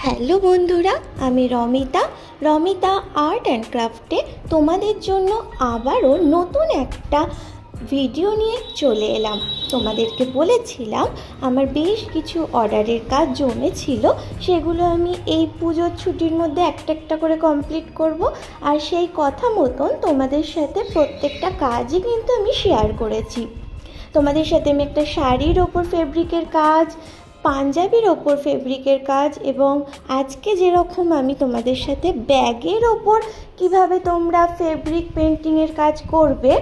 Hello বন্ধুরা, আমি Romita art and ক্রাফটে তোমাদের জন্য আবারও নতুন একটা ভিডিও নিয়ে চলে এলাম। তোমাদেরকে বলেছিলাম আমার বেশ কিছু অর্ডারের কাজ জমেছিল, সেগুলো আমি এই পুজোর ছুটির মধ্যে একটা একটা করে কমপ্লিট করব। আর সেই কথা মতন তোমাদের সাথে প্রত্যেকটা কাজই কিন্তু আমি শেয়ার করেছি। তোমাদের সাথে আমি একটা শাড়ির ওপর ফেব্রিকের কাজ, পাঞ্জাবির ওপর ফেব্রিকের কাজ এবং আজকে যেরকম আমি তোমাদের সাথে ব্যাগের ওপর কিভাবে তোমরা ফেব্রিক পেন্টিংয়ের কাজ করবে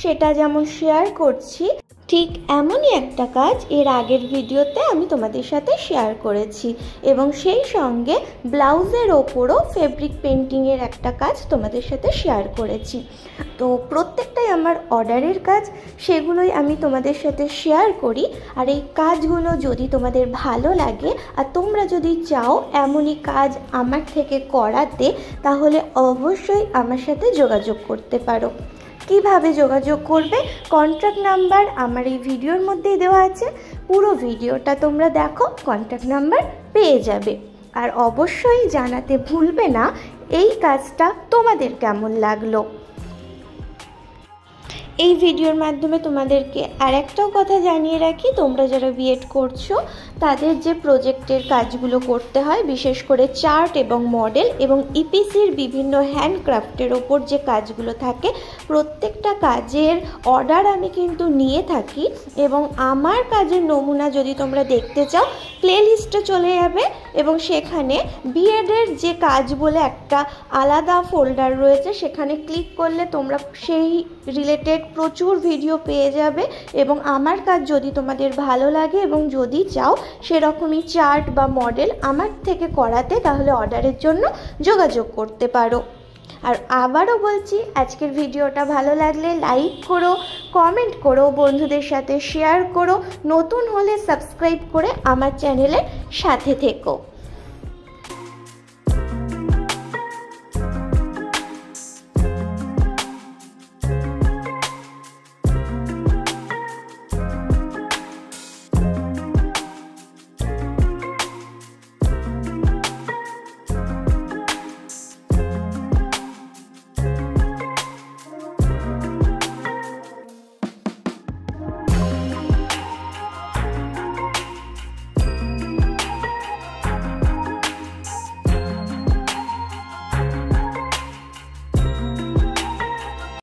সেটা যেমন শেয়ার করছি, ঠিক এমনই একটা কাজ এর আগের ভিডিওতে আমি তোমাদের সাথে শেয়ার করেছি এবং সেই সঙ্গে ব্লাউজের ওপরও ফেব্রিক পেন্টিংয়ের একটা কাজ তোমাদের সাথে শেয়ার করেছি। তো প্রত্যেকটাই আমার অর্ডারের কাজ, সেগুলোই আমি তোমাদের সাথে শেয়ার করি। আর এই কাজগুলো যদি তোমাদের ভালো লাগে আর তোমরা যদি চাও এমনই কাজ আমার থেকে করাতে, তাহলে অবশ্যই আমার সাথে যোগাযোগ করতে পারো। কিভাবে যোগাযোগ করবে, কন্ট্যাক্ট নাম্বার আমার এই ভিডিওর মধ্যেই দেওয়া আছে, পুরো ভিডিওটা তোমরা দেখো, কন্ট্যাক্ট নাম্বার পেয়ে যাবে। আর অবশ্যই জানাতে ভুলবে না এই কাজটা তোমাদের কেমন লাগলো। এই ভিডিওর মাধ্যমে তোমাদেরকে আর একটাও কথা জানিয়ে রাখি, তোমরা যারা বিএড করছো তাদের যে প্রজেক্টের কাজগুলো করতে হয়, বিশেষ করে চার্ট এবং মডেল এবং ইপিসির বিভিন্ন হ্যান্ডক্রাফটের ওপর যে কাজগুলো থাকে, প্রত্যেকটা কাজের অর্ডার আমি কিন্তু নিয়ে থাকি এবং আমার কাজের নমুনা যদি তোমরা দেখতে চাও প্লেলিস্টে চলে যাবে এবং সেখানে বিএডের যে কাজ বলে একটা আলাদা ফোল্ডার রয়েছে, সেখানে ক্লিক করলে তোমরা সেই রিলেটেড প্রচুর ভিডিও পেয়ে যাবে। এবং আমার কাজ যদি তোমাদের ভালো লাগে এবং যদি চাও সেরকমই চার্ট বা মডেল আমার থেকে করাতে, তাহলে অর্ডারের জন্য যোগাযোগ করতে পারো। আর আবারও বলছি, আজকের ভিডিওটা ভালো লাগলে লাইক করো, কমেন্ট করো, বন্ধুদের সাথে শেয়ার করো, নতুন হলে সাবস্ক্রাইব করে আমার চ্যানেলের সাথে থেকো।